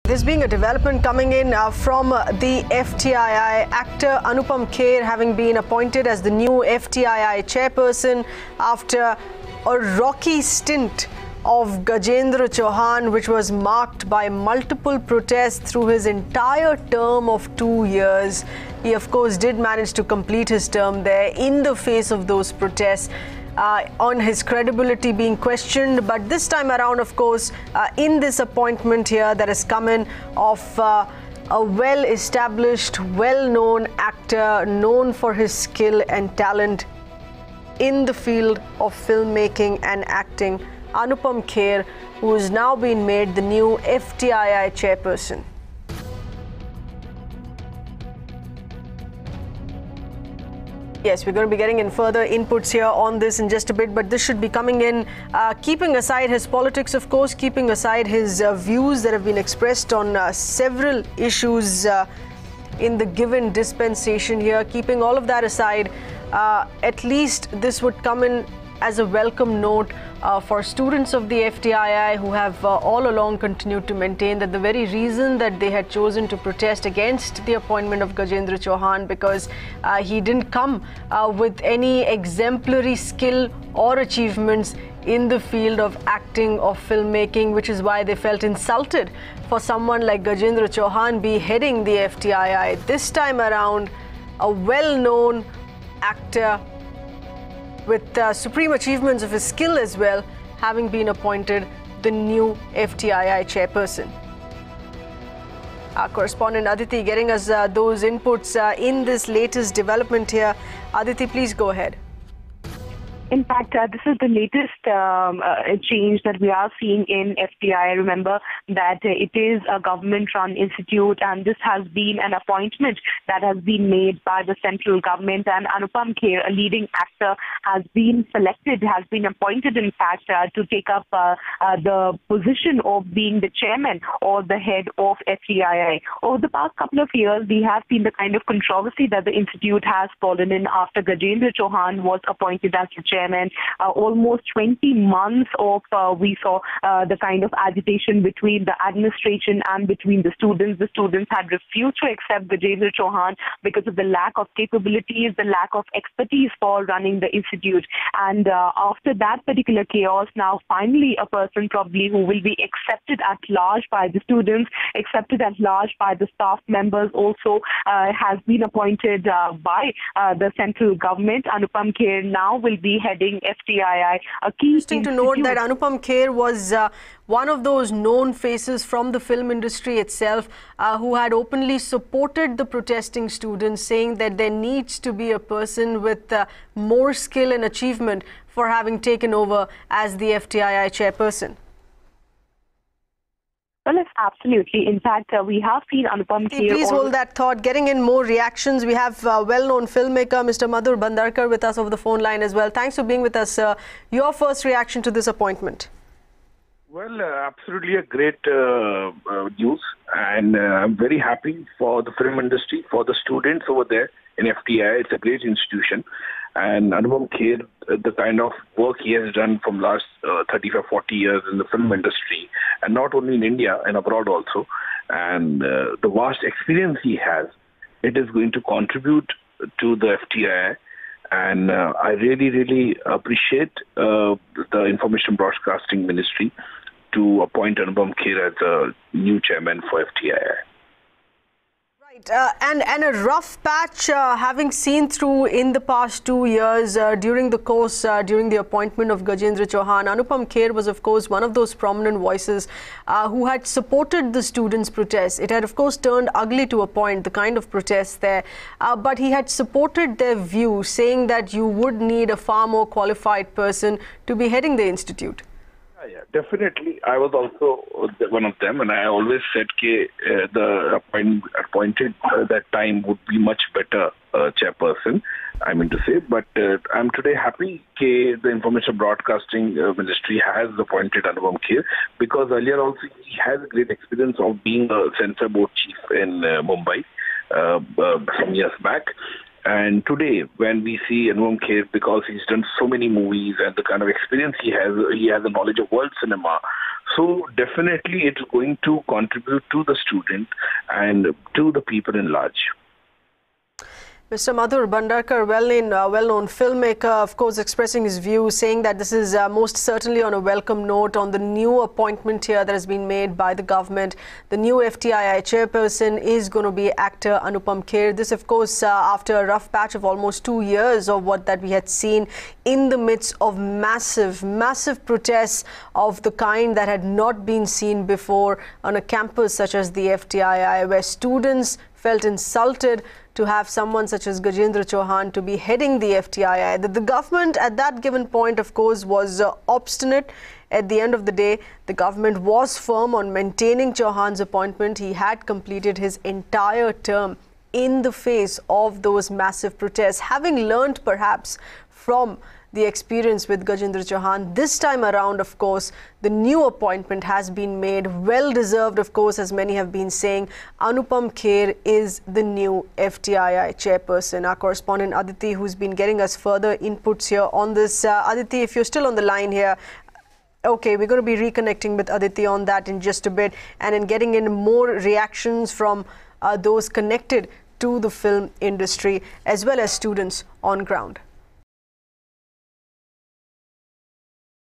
This being a development coming in from the FTII, actor Anupam Kher having been appointed as the new FTII chairperson after a rocky stint of Gajendra Chauhan, which was marked by multiple protests through his entire term of 2 years. He, of course, did manage to complete his term there in the face of those protests. On his credibility being questioned, but this time around, of course, in this appointment here that has come in of a well-established, well-known actor known for his skill and talent in the field of filmmaking and acting, Anupam Kher, who has now been made the new FTII chairperson. Yes, we're going to be getting in further inputs here on this in just a bit, but this should be coming in, keeping aside his politics, of course, keeping aside his views that have been expressed on several issues in the given dispensation here. Keeping all of that aside, at least this would come in as a welcome note for students of the FTII who have all along continued to maintain that the very reason that they had chosen to protest against the appointment of Gajendra Chauhan, because he didn't come with any exemplary skill or achievements in the field of acting or filmmaking, which is why they felt insulted for someone like Gajendra Chauhan be heading the FTII. This time around, a well-known actor with supreme achievements of his skill as well, having been appointed the new FTII chairperson. Our correspondent Aditi getting us those inputs in this latest development here. Aditi, please go ahead. In fact, this is the latest change that we are seeing in FTII. Remember that it is a government-run institute, and this has been an appointment that has been made by the central government. And Anupam Kher, a leading actor, has been selected, has been appointed, in fact, to take up the position of being the chairman or the head of FTII. Over the past couple of years, we have seen the kind of controversy that the institute has fallen in after Gajendra Chauhan was appointed as the chairman. Almost 20 months of we saw the kind of agitation between the administration and between the students. The students had refused to accept Gajendra Chauhan because of the lack of capabilities, the lack of expertise for running the institute. And after that particular chaos, now finally a person probably who will be accepted at large by the students, accepted at large by the staff members also, has been appointed by the central government. Anupam Kher now will be heading FTII, a key Interesting to note that Anupam Kher was one of those known faces from the film industry itself who had openly supported the protesting students, saying that there needs to be a person with more skill and achievement for having taken over as the FTII chairperson. Well, yes, absolutely. In fact, we have seen Anupam Kher. Please hold that thought. Getting in more reactions. We have well-known filmmaker Mr. Madhur Bhandarkar with us over the phone line as well. Thanks for being with us, sir. Your first reaction to this appointment? Well, absolutely a great news, and I'm very happy for the film industry, for the students over there in FTI. It's a great institution, and Anupam Kher, the kind of work he has done from last 35, 40 years in the film industry, and not only in India and abroad also, and the vast experience he has, it is going to contribute to the FTI. And I really, really appreciate the Information Broadcasting Ministry to appoint Anupam Kher as the new chairman for FTII. Right, and a rough patch having seen through in the past 2 years during the course, during the appointment of Gajendra Chauhan. Anupam Kher was, of course, one of those prominent voices who had supported the students' protests. It had, of course, turned ugly to a point, the kind of protests there, but he had supported their view, saying that you would need a far more qualified person to be heading the institute. Yeah, definitely. I was also one of them, and I always said the appointed that time would be much better chairperson, I mean to say. But I'm today happy that the Information Broadcasting Ministry has appointed Anupam Kher, because earlier also he has great experience of being a censor board chief in Mumbai some years back. And today, when we see Anupam Kher, because he's done so many movies and the kind of experience he has a knowledge of world cinema. So definitely it's going to contribute to the student and to the people in large. Mr. Madhur Bhandarkar, well-known filmmaker, of course, expressing his views, saying that this is most certainly on a welcome note on the new appointment here that has been made by the government. The new FTII chairperson is going to be actor Anupam Kher. This, of course, after a rough patch of almost 2 years of what that we had seen in the midst of massive protests of the kind that had not been seen before on a campus such as the FTII, where students felt insulted to have someone such as Gajendra Chauhan to be heading the FTII. The government at that given point, of course, was obstinate. At the end of the day, the government was firm on maintaining Chauhan's appointment. He had completed his entire term in the face of those massive protests. Having learned perhaps from the experience with Gajendra Chauhan, this time around, of course, the new appointment has been made. Well deserved, of course, as many have been saying. Anupam Kher is the new FTII chairperson. Our correspondent Aditi, who's been getting us further inputs here on this. Aditi, if you're still on the line here, okay, we're going to be reconnecting with Aditi on that in just a bit, and in getting in more reactions from those connected to the film industry as well as students on ground.